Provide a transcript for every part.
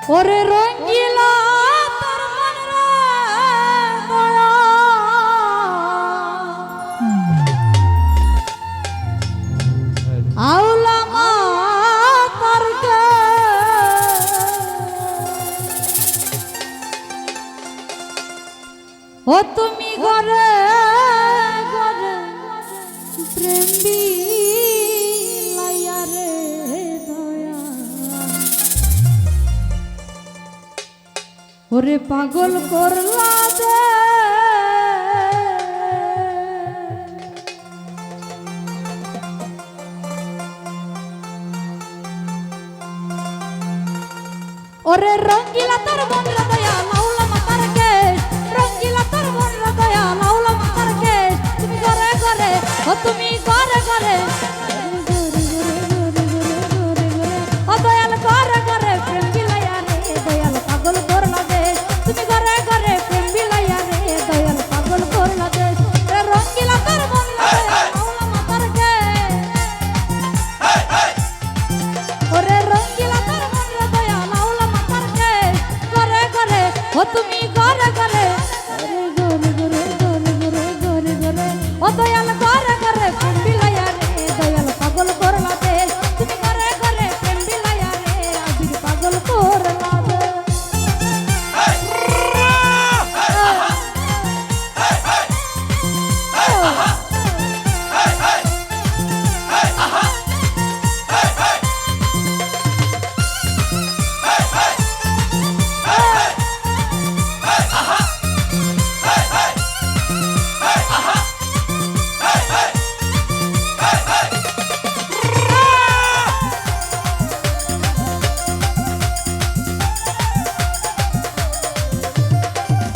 ওরে রঙ্গিলা তোর মন রে দয়া আউলা মা তারকে ও তুমি ঘরে ঘরে প্রেম বিলাইয়া রে দয়া ওরে পাগল করলা দে ওরে রঙ্গিলা তোর মন রে দয়া লাউলা মাতার কেশ রঙ্গিলা তোর মন রে দয়া লাউলা মাতার কেশ তুমি ঘরে ঘরে ও তুমি ঘরে ঘরে ও দয়াল ঘরে ঘরে প্রেম বিলাইয়া রে দয়াল পাগল করলা দে তুমি ঘরে ঘরে প্রেম বিলাইয়া রে দয়াল পাগল করলা দে রে রঙ্গিলা তোর মন রে দয়া লাউলা মাতার কেশ ওরে রঙ্গিলা তোর মন রে দয়া লাউলা মাতার কেশ ঘরে ঘরে ও তুমি ঘরে ঘরে ও দয়াল ঘরে ঘরে প্রেম বিলাইয়া রে দয়াল পাগল করলা দে তুমি ঘরে ঘরে প্রেম বিলাইয়া রে আবির পাগল করলা দে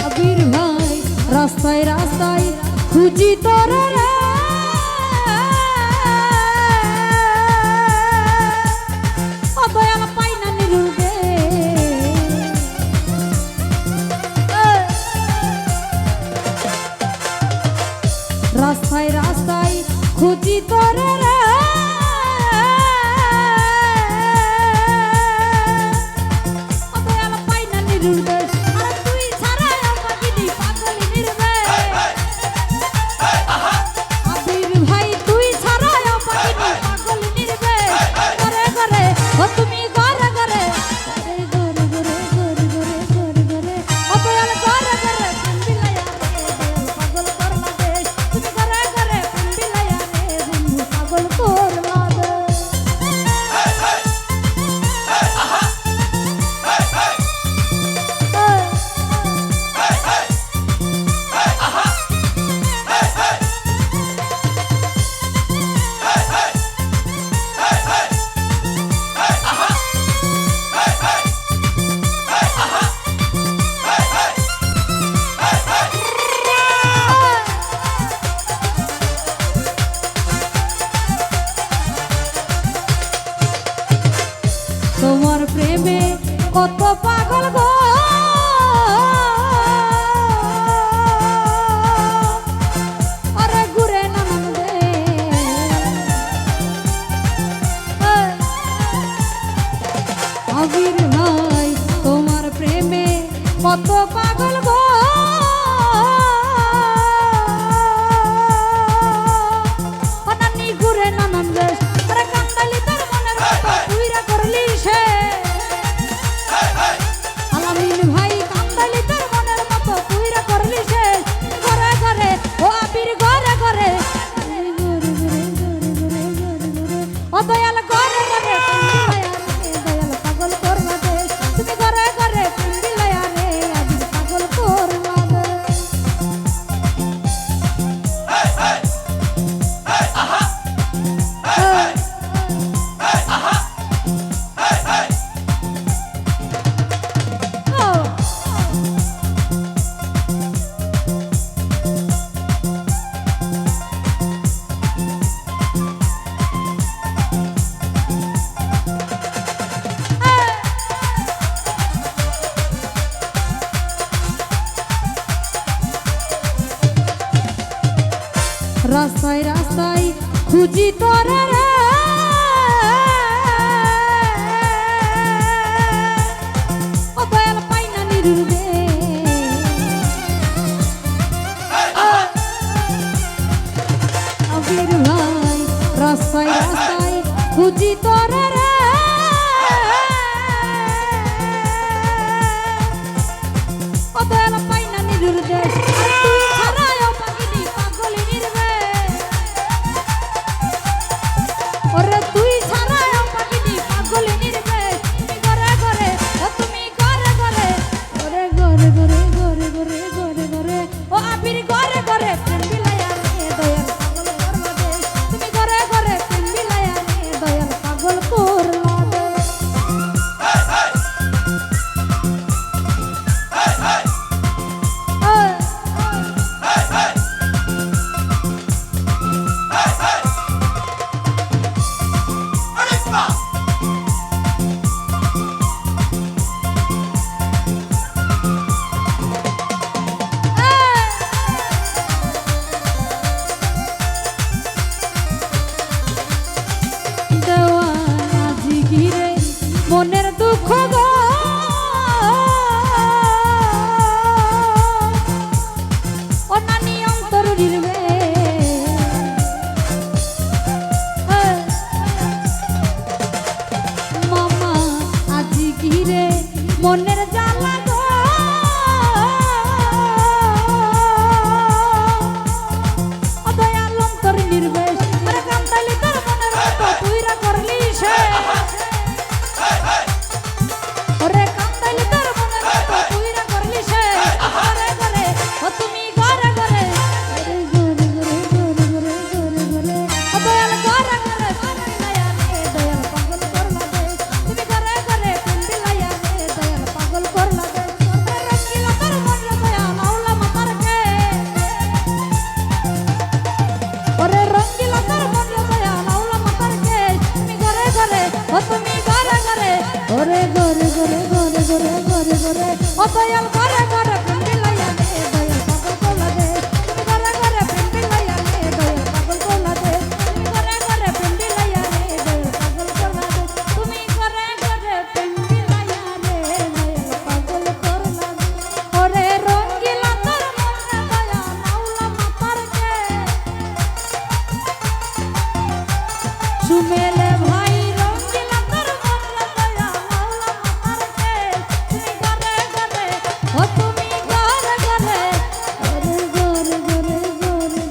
আবির ভাই রাস্তায় রাস্তায় খুঁজি তোরে রে ও দয়াল পাই না নিরুগে রাস্তায় রাস্তায় খুঁজি তোরে রে ও দয়াল পাই না নিরুগে আরে তুই ছাড়া আমাকে নি পাগল নিরবে আবির ভাই তুই ছাড়া আমাকে নি পাগল নিরবে ঘরে ঘরে ও তুমি ঘরে ঘরে ও দয়াল ঘরে ঘরে প্রেম বিলাইয়া রে দয়াল পাগল করলা দে তুমি ঘরে ঘরে প্রেম বিলাইয়া রে বন্ধু পাগল করলা দে তোমার প্রেমে কত পাগল গো আরে ঘুরে নানান দে আবির ভাই তোমার প্রেমে কত পাগল গো অনানি ঘুরে নানান দেশ আরে কান্দালি তোর মনের মতো তুইরা করলি সে আলামিন ভাই কান্দালি তোর মনের মতো তুইরা করলি সে ঘরে ঘরে ও আবির ঘরে ঘরে ও দয়াল ঘরে ঘরে দয়াল পাগল করলা দে তুমি ঘরে ঘরে প্রেম বিলাইয়া রে আবির পাগল করলা দে রাস্তায় রাস্তায় খুঁজি তোরে রে ও নিরুর দে আবির ভাই রাস্তায় রাস্তায় খুঁজি তোরে রে ও দয়াল পাই না নিরুর দেশ তুই ছাড়াও পাগলি পাগলি নির্বে ওরে তুই ছাড়াও পাগলি পাগলি নির্বে তুমি ঘরে ঘরে ও তুমি ঘরে ঘরে ঘরে ঘরে ঘরে ঘরে ঘরে ঘরে ঘরে ও আবির ঘরে ঘরে প্রেম বিলায়া রে দয়াল পাগল করলা দে তুমি ঘরে ঘরে প্রেম বিলায়া রে দয়াল পাগল করলা দে মনের দুঃখ গো ও নানি অন্তর নির্বে মামা আজি গিরে মনের জ্বালা গো ও দয়াল অন্তর নির্বে আরে কান্দালি তোর মনের মতো তুইরা করলি সে ওরে কান্দাইলি তোর মনের মতো তুইরা করলি সে ঘরে ঘরে ও তুমি ঘরে ঘরে ঘরে ঘরে ঘরে ঘরে ঘরে ঘরে ও দয়াল ঘরে ঘরে পিন্দিলায়া রে দয়াল পাগল করলা দে তুমি ঘরে ঘরে পিন্দিলায়া রে দয়াল পাগল করলা দে রঙ্গিলা তোর মন দয়া মাওলা মাতারকে ওরে রঙ্গিলা তোর মন দয়া মাওলা মাতারকে তুমি ঘরে ঘরে ও তুমি ঘরে ঘরে ঘরে ঘরে ঘরে ঘরে ঘরে ঘরে ঘরে ও দয়াল ঘরে ঘরে প্রেম বিলায়া রে দয়াল পাগল করলা দে তুমি ঘরে ঘরে প্রেম বিলায়া রে দয়াল পাগল করলা দে তুমি ঘরে ঘরে প্রেম বিলায়া রে দয়াল পাগল করলা দে তুমি ঘরে ঘরে প্রেম বিলায়া রে দয়াল পাগল করলা দে ওরে রঙ্গিলা তোর মনে দয়া মাওলা মাতারকে সুমেলে ভাই রঙ্গিলা তোর মনে দয়া মাওলা মাতারকে তুমি ঘরে ঘরে ও তুমি ঘরে ঘরে ঘরে ঘরে ঘরে ঘরে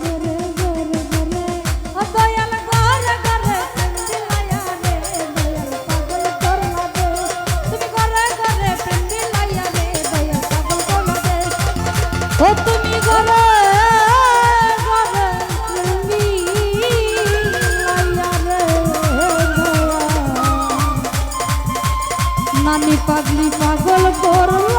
ঘরে ঘরে ও দয়াল ঘরে ঘরে প্রেম বিলায়া রে দয়াল পাগল করলা দে তুমি ঘরে ঘরে প্রেম বিলায়া রে দয়াল পাগল করলা দে ও তুমি ঘরে ঘরে প্রেম বিলায়া রে দয়াল নানি পাগলি পাগল করলা